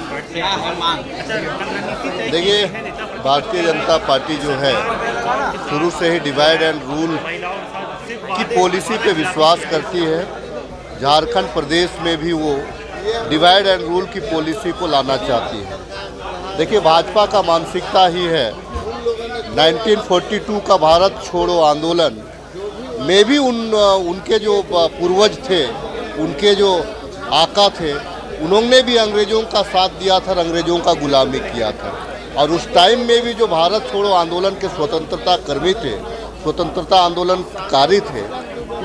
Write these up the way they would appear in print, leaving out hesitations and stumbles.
क्या है मांग? देखिए, भारतीय जनता पार्टी जो है शुरू से ही डिवाइड एंड रूल की पॉलिसी पे विश्वास करती है। झारखंड प्रदेश में भी वो डिवाइड एंड रूल की पॉलिसी को लाना चाहती है। देखिए, भाजपा का मानसिकता ही है 1942 का भारत छोड़ो आंदोलन में भी उनके जो पूर्वज थे, उनके जो आका थे, उन्होंने भी अंग्रेज़ों का साथ दिया था और अंग्रेज़ों का गुलामी किया था। और उस टाइम में भी जो भारत छोड़ो आंदोलन के स्वतंत्रता कर्मी थे, स्वतंत्रता आंदोलनकारी थे,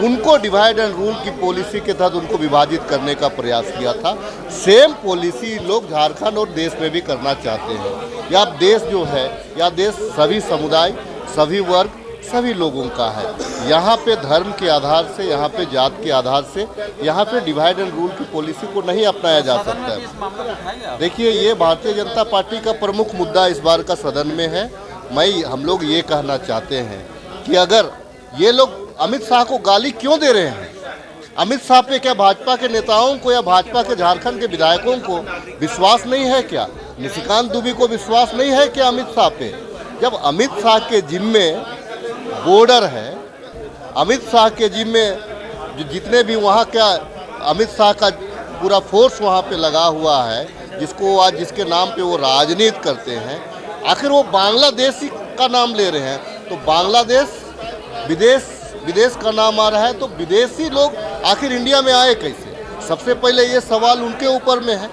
उनको डिवाइड एंड रूल की पॉलिसी के तहत उनको विभाजित करने का प्रयास किया था। सेम पॉलिसी लोग झारखंड और देश में भी करना चाहते हैं। यह देश जो है, यह देश सभी समुदाय, सभी वर्ग, सभी लोगों का है। यहाँ पे धर्म के आधार से, यहाँ पे जात के आधार से, यहाँ पे डिवाइड एंड रूल की पॉलिसी को नहीं अपनाया जा सकता है। देखिए, ये भारतीय जनता पार्टी का प्रमुख मुद्दा इस बार का सदन में है। हम लोग ये कहना चाहते हैं कि अगर ये लोग अमित शाह को गाली क्यों दे रहे हैं? अमित शाह पे क्या भाजपा के नेताओं को या भाजपा के झारखंड के विधायकों को विश्वास नहीं है क्या? निशिकांत दुबे को विश्वास नहीं है क्या अमित शाह पे? जब अमित शाह के जिम्मे बॉर्डर है, अमित शाह के जिम्मे जो जितने भी वहाँ क्या अमित शाह का पूरा फोर्स वहाँ पे लगा हुआ है, जिसको आज जिसके नाम पे वो राजनीति करते हैं, आखिर वो बांग्लादेशी का नाम ले रहे हैं। तो बांग्लादेश विदेश का नाम आ रहा है, तो विदेशी लोग आखिर इंडिया में आए कैसे? सबसे पहले ये सवाल उनके ऊपर में है।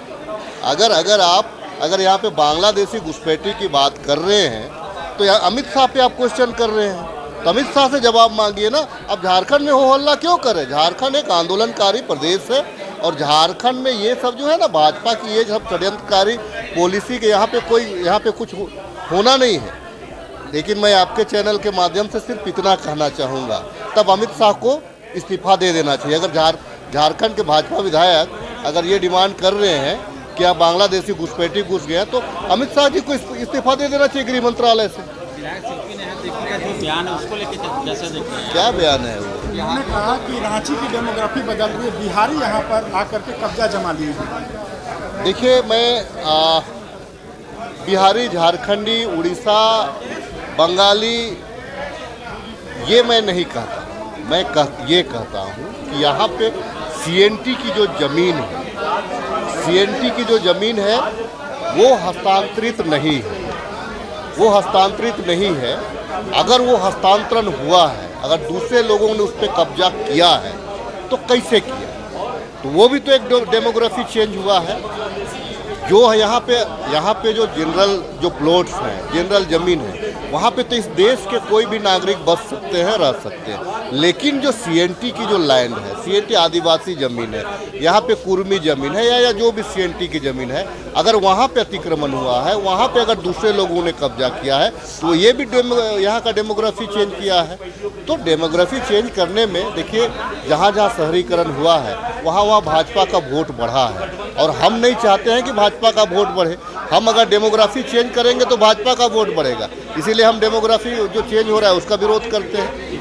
अगर यहाँ पे बांग्लादेशी घुसपैठी की बात कर रहे हैं तो यहाँ अमित शाह पे आप क्वेश्चन कर रहे हैं, तो अमित शाह से जवाब मांगिए ना। अब झारखंड में हो हल्ला क्यों करे? झारखंड एक आंदोलनकारी प्रदेश है और झारखंड में ये सब जो है ना, भाजपा की ये सब षड्यंत्रकारी पॉलिसी के यहाँ पे कुछ होना नहीं है। लेकिन मैं आपके चैनल के माध्यम से सिर्फ इतना कहना चाहूँगा, तब अमित शाह को इस्तीफा दे देना चाहिए। अगर झारखंड के भाजपा विधायक अगर ये डिमांड कर रहे हैं कि आप बांग्लादेशी घुसपैठी घुस गए, तो अमित शाह जी को इस्तीफा दे देना चाहिए गृह मंत्रालय से। बयान है उसको लेकर कैसे देखते हैं? क्या बयान है वो? उन्होंने कहा कि रांची की डेमोग्राफी बदल रही है, बिहारी यहाँ पर आकर के कब्जा जमा लिए हैं। देखिए, मैं बिहारी, झारखंडी, उड़ीसा, बंगाली ये मैं नहीं कहता। मैं ये कहता हूँ कि यहाँ पे सीएनटी की जो ज़मीन है, सीएनटी की जो ज़मीन है वो हस्तांतरित नहीं है, वो हस्तांतरित नहीं है। अगर वो हस्तांतरण हुआ है, अगर दूसरे लोगों ने उस पर कब्जा किया है, तो कैसे किया? तो वो भी तो एक डेमोग्राफी चेंज हुआ है। जो है यहाँ पे जो जनरल जो प्लॉट्स हैं, जनरल ज़मीन है, वहाँ पे तो इस देश के कोई भी नागरिक बस सकते हैं, रह सकते हैं। लेकिन जो सीएनटी की जो लैंड है, सीएनटी आदिवासी ज़मीन है, यहाँ पे कुर्मी ज़मीन है या जो भी सीएनटी की ज़मीन है, अगर वहाँ पे अतिक्रमण हुआ है, वहाँ पे अगर दूसरे लोगों ने कब्जा किया है, तो ये भी यहाँ का डेमोग्राफी चेंज किया है। तो डेमोग्राफी चेंज करने में देखिए, जहाँ जहाँ शहरीकरण हुआ है वहाँ भाजपा का वोट बढ़ा है, और हम नहीं चाहते हैं कि भाजपा का वोट बढ़े। हम अगर डेमोग्राफी चेंज करेंगे तो भाजपा का वोट बढ़ेगा, इसीलिए हम डेमोग्राफी जो चेंज हो रहा है उसका विरोध करते हैं।